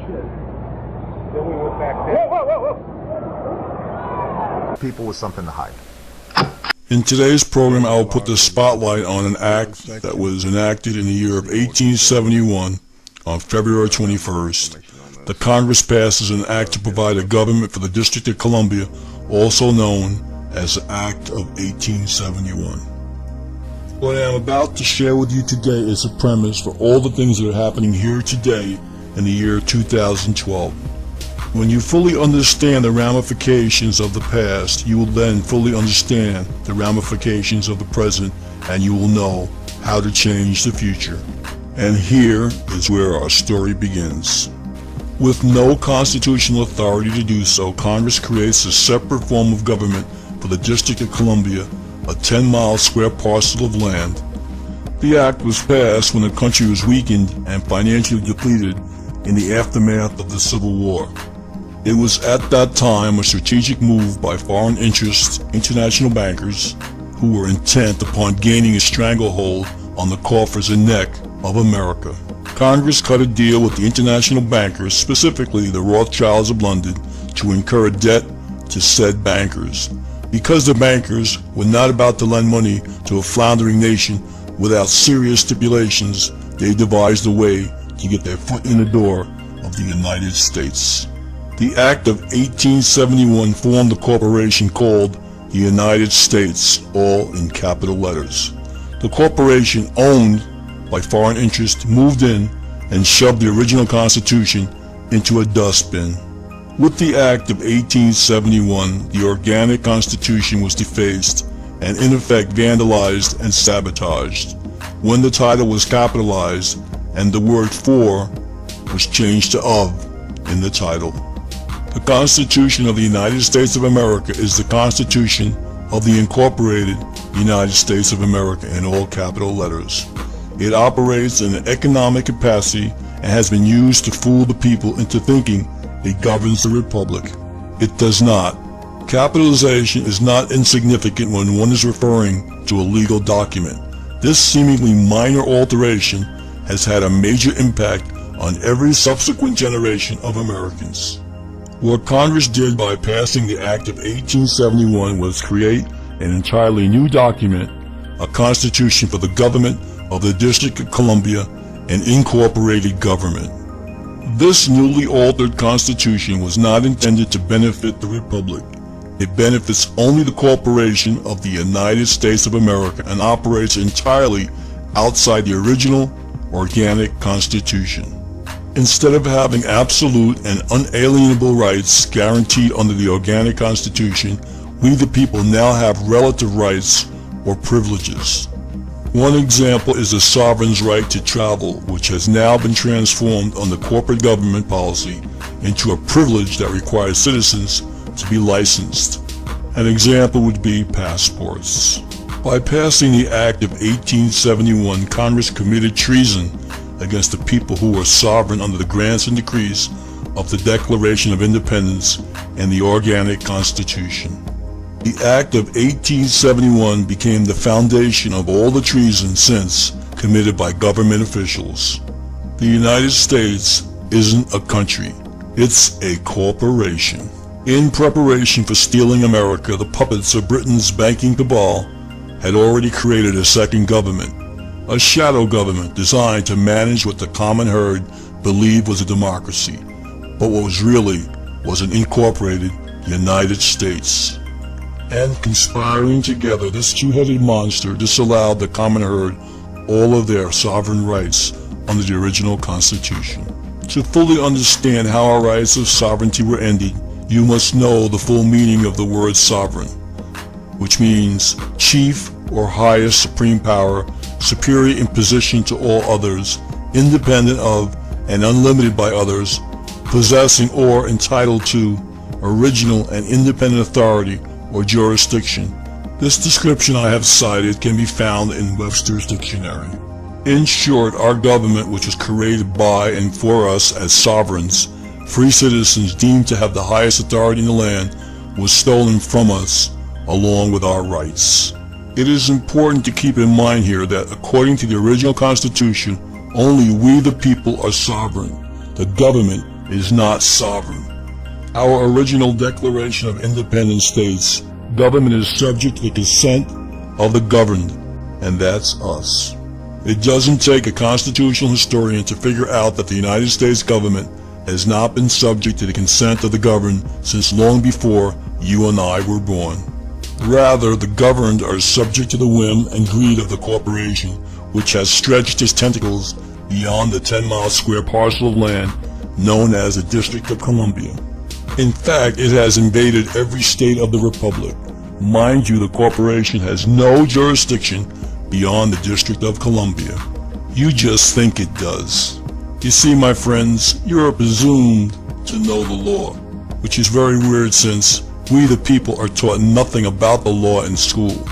Then we went back there. Whoa! People with something to hide. In today's program, I will put the spotlight on an act that was enacted in the year of 1871 on February 21st. The Congress passes an act to provide a government for the District of Columbia, also known as the Act of 1871. What I am about to share with you today is a premise for all the things that are happening here today in the year 2012. When you fully understand the ramifications of the past, you will then fully understand the ramifications of the present, and you will know how to change the future. And here is where our story begins. With no constitutional authority to do so, Congress creates a separate form of government for the District of Columbia, a 10-mile square parcel of land. The act was passed when the country was weakened and financially depleted in the aftermath of the Civil War. It was at that time a strategic move by foreign interest international bankers who were intent upon gaining a stranglehold on the coffers and neck of America. Congress cut a deal with the international bankers, specifically the Rothschilds of London, to incur a debt to said bankers. Because the bankers were not about to lend money to a floundering nation without serious stipulations, they devised a way to get their foot in the door of the United States. The Act of 1871 formed a corporation called the United States, all in capital letters. The corporation, owned by foreign interest, moved in and shoved the original Constitution into a dustbin. With the Act of 1871, the organic Constitution was defaced and in effect vandalized and sabotaged. When the title was capitalized and the word "for" was changed to "of" in the title. The Constitution of the United States of America is the Constitution of the Incorporated United States of America in all capital letters. It operates in an economic capacity and has been used to fool the people into thinking it governs the Republic. It does not. Capitalization is not insignificant when one is referring to a legal document. This seemingly minor alteration has had a major impact on every subsequent generation of Americans. What Congress did by passing the Act of 1871 was create an entirely new document, a constitution for the government of the District of Columbia, an incorporated government. This newly altered constitution was not intended to benefit the Republic. It benefits only the corporation of the United States of America and operates entirely outside the original organic Constitution. Instead of having absolute and unalienable rights guaranteed under the organic Constitution, we the people now have relative rights or privileges. One example is the sovereign's right to travel, which has now been transformed under corporate government policy into a privilege that requires citizens to be licensed. An example would be passports. By passing the Act of 1871, Congress committed treason against the people who were sovereign under the grants and decrees of the Declaration of Independence and the Organic Constitution. The Act of 1871 became the foundation of all the treason since committed by government officials. The United States isn't a country, it's a corporation. In preparation for stealing America, the puppets of Britain's banking cabal had already created a second government, a shadow government designed to manage what the common herd believed was a democracy, but what was really was an incorporated United States. And conspiring together, this two-headed monster disallowed the common herd all of their sovereign rights under the original Constitution. To fully understand how our rights of sovereignty were ended, you must know the full meaning of the word sovereign, which means chief or highest supreme power, superior in position to all others, independent of and unlimited by others, possessing or entitled to original and independent authority or jurisdiction. This description I have cited can be found in Webster's Dictionary. In short, our government, which was created by and for us as sovereigns, free citizens deemed to have the highest authority in the land, was stolen from us along with our rights. It is important to keep in mind here that according to the original Constitution, only we the people are sovereign. The government is not sovereign. Our original Declaration of Independence states, government is subject to the consent of the governed, and that's us. It doesn't take a constitutional historian to figure out that the United States government has not been subject to the consent of the governed since long before you and I were born. Rather, the governed are subject to the whim and greed of the corporation, which has stretched its tentacles beyond the 10-mile square parcel of land known as the District of Columbia. In fact, it has invaded every state of the Republic. Mind you, the corporation has no jurisdiction beyond the District of Columbia. You just think it does. You see, my friends, you are presumed to know the law, which is very weird since we the people are taught nothing about the law in school.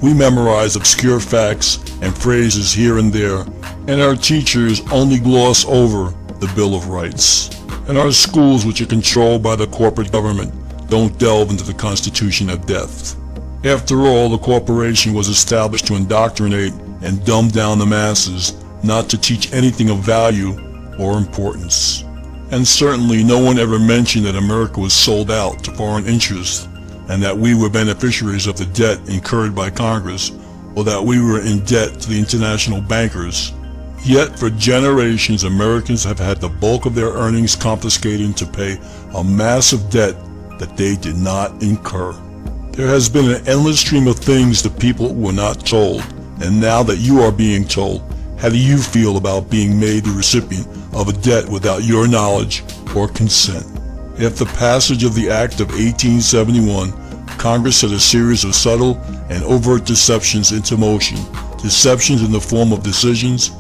We memorize obscure facts and phrases here and there, and our teachers only gloss over the Bill of Rights. And our schools, which are controlled by the corporate government, don't delve into the Constitution of Death. After all, the corporation was established to indoctrinate and dumb down the masses, not to teach anything of value or importance. And certainly no one ever mentioned that America was sold out to foreign interests, and that we were beneficiaries of the debt incurred by Congress, or that we were in debt to the international bankers. Yet for generations, Americans have had the bulk of their earnings confiscated to pay a massive debt that they did not incur. There has been an endless stream of things the people were not told, and now that you are being told, how do you feel about being made the recipient of a debt without your knowledge or consent? After the passage of the Act of 1871, Congress set a series of subtle and overt deceptions into motion, deceptions in the form of decisions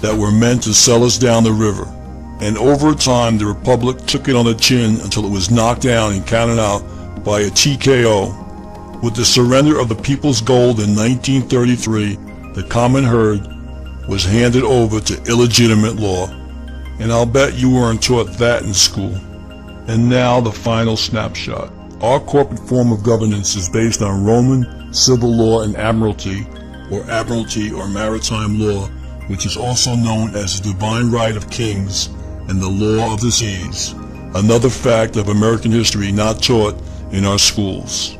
that were meant to sell us down the river. And over time, the Republic took it on the chin until it was knocked down and counted out by a TKO. With the surrender of the people's gold in 1933, the common herd was handed over to illegitimate law. And I'll bet you weren't taught that in school. And now the final snapshot. Our corporate form of governance is based on Roman civil law and admiralty or maritime law, which is also known as the divine right of kings and the law of the seas, another fact of American history not taught in our schools.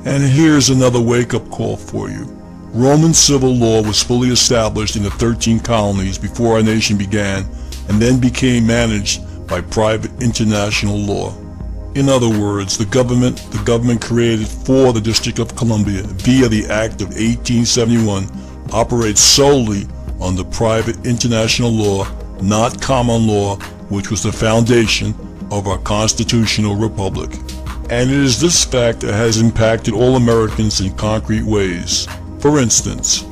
And here's another wake-up call for you. Roman civil law was fully established in the 13 colonies before our nation began, and then became managed by private international law. In other words, the government created for the District of Columbia via the Act of 1871 operates solely under private international law, not common law, which was the foundation of our constitutional republic. And it is this fact that has impacted all Americans in concrete ways. For instance,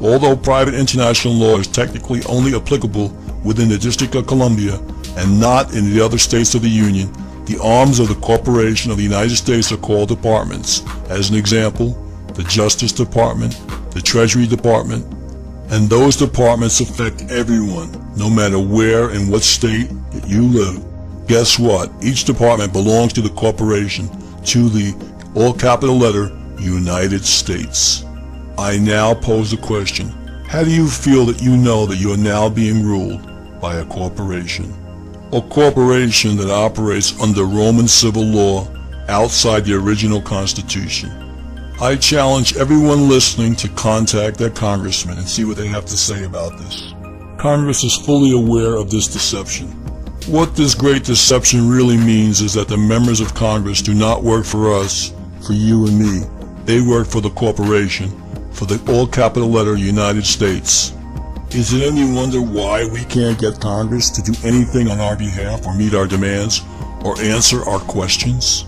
although private international law is technically only applicable within the District of Columbia and not in the other states of the Union, the arms of the corporation of the United States are called departments. As an example, the Justice Department, the Treasury Department, and those departments affect everyone, no matter where and what state that you live. Guess what? Each department belongs to the corporation, to the all capital letter United States. I now pose the question, how do you feel that you know that you are now being ruled by a corporation? A corporation that operates under Roman civil law outside the original Constitution. I challenge everyone listening to contact their congressman and see what they have to say about this. Congress is fully aware of this deception. What this great deception really means is that the members of Congress do not work for us, for you and me. They work for the corporation, for the all capital letter United States. Is it any wonder why we can't get Congress to do anything on our behalf or meet our demands or answer our questions?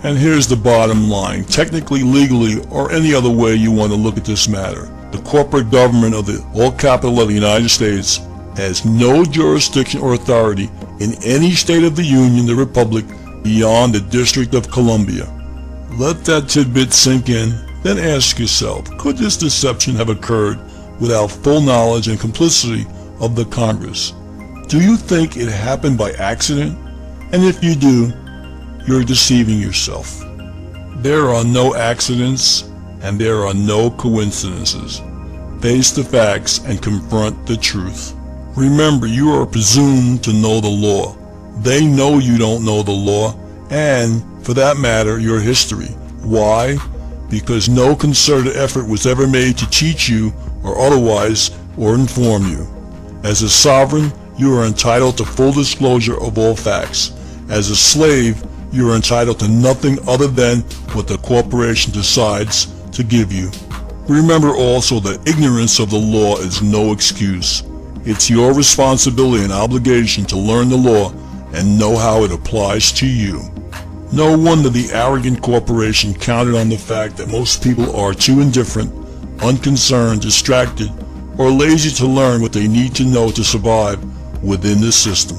And here's the bottom line. Technically, legally, or any other way you want to look at this matter, the corporate government of the all capital of the United States has no jurisdiction or authority in any state of the Union, the Republic, beyond the District of Columbia. Let that tidbit sink in, then ask yourself, could this deception have occurred without full knowledge and complicity of the Congress? Do you think it happened by accident? And if you do, you're deceiving yourself. There are no accidents and there are no coincidences. Face the facts and confront the truth. Remember, you are presumed to know the law, They know you don't know the law, and, for that matter, your history. Why? Because no concerted effort was ever made to teach you, or otherwise, or inform you. As a sovereign, you are entitled to full disclosure of all facts. As a slave, you are entitled to nothing other than what the corporation decides to give you. Remember also that ignorance of the law is no excuse. It's your responsibility and obligation to learn the law and know how it applies to you. No wonder the arrogant corporation counted on the fact that most people are too indifferent, unconcerned, distracted, or lazy to learn what they need to know to survive within this system.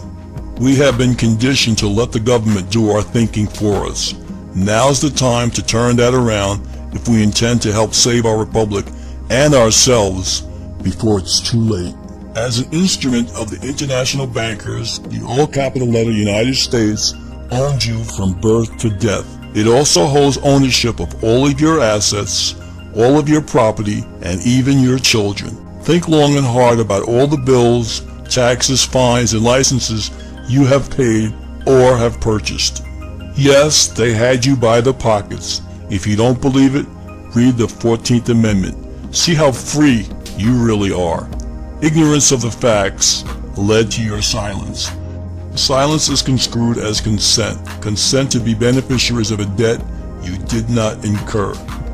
We have been conditioned to let the government do our thinking for us. Now's the time to turn that around if we intend to help save our republic and ourselves before it's too late. As an instrument of the international bankers, the all-capital letter United States owns you from birth to death. It also holds ownership of all of your assets, all of your property, and even your children. Think long and hard about all the bills, taxes, fines, and licenses you have paid or have purchased. Yes, they had you by the pockets. If you don't believe it, read the 14th Amendment. See how free you really are. Ignorance of the facts led to your silence. Silence is construed as consent. Consent to be beneficiaries of a debt you did not incur.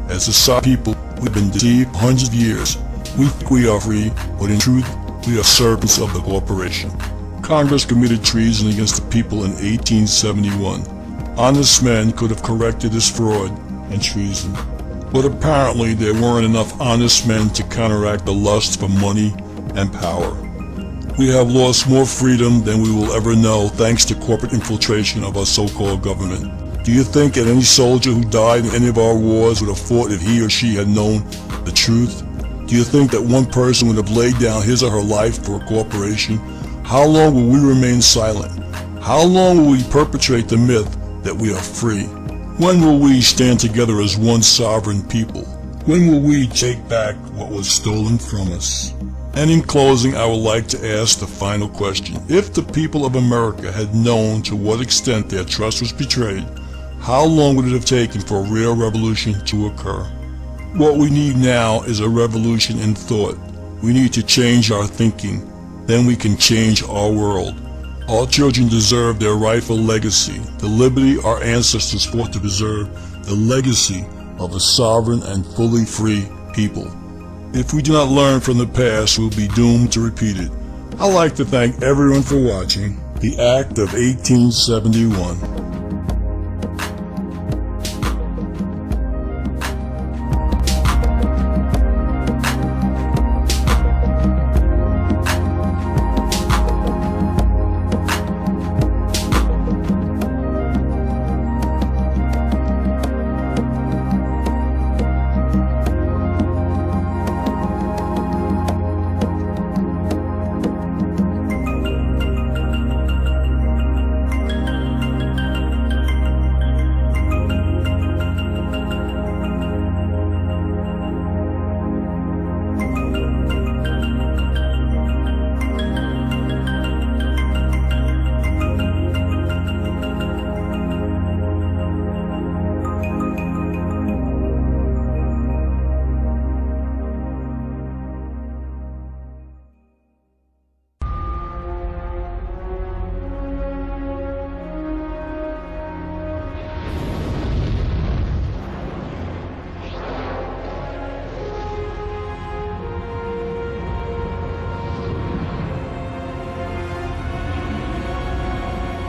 As a people, we've been deceived hundreds of years. We think we are free, but in truth, we are servants of the corporation. Congress committed treason against the people in 1871. Honest men could have corrected this fraud and treason. But apparently there weren't enough honest men to counteract the lust for money and power. We have lost more freedom than we will ever know thanks to corporate infiltration of our so-called government. Do you think that any soldier who died in any of our wars would have fought if he or she had known the truth? Do you think that one person would have laid down his or her life for a corporation? How long will we remain silent? How long will we perpetrate the myth that we are free? When will we stand together as one sovereign people? When will we take back what was stolen from us? And in closing, I would like to ask the final question. If the people of America had known to what extent their trust was betrayed, how long would it have taken for a real revolution to occur? What we need now is a revolution in thought. We need to change our thinking. Then we can change our world. All children deserve their rightful legacy, the liberty our ancestors fought to preserve, the legacy of a sovereign and fully free people. If we do not learn from the past, we'll be doomed to repeat it. I'd like to thank everyone for watching The Act of 1871.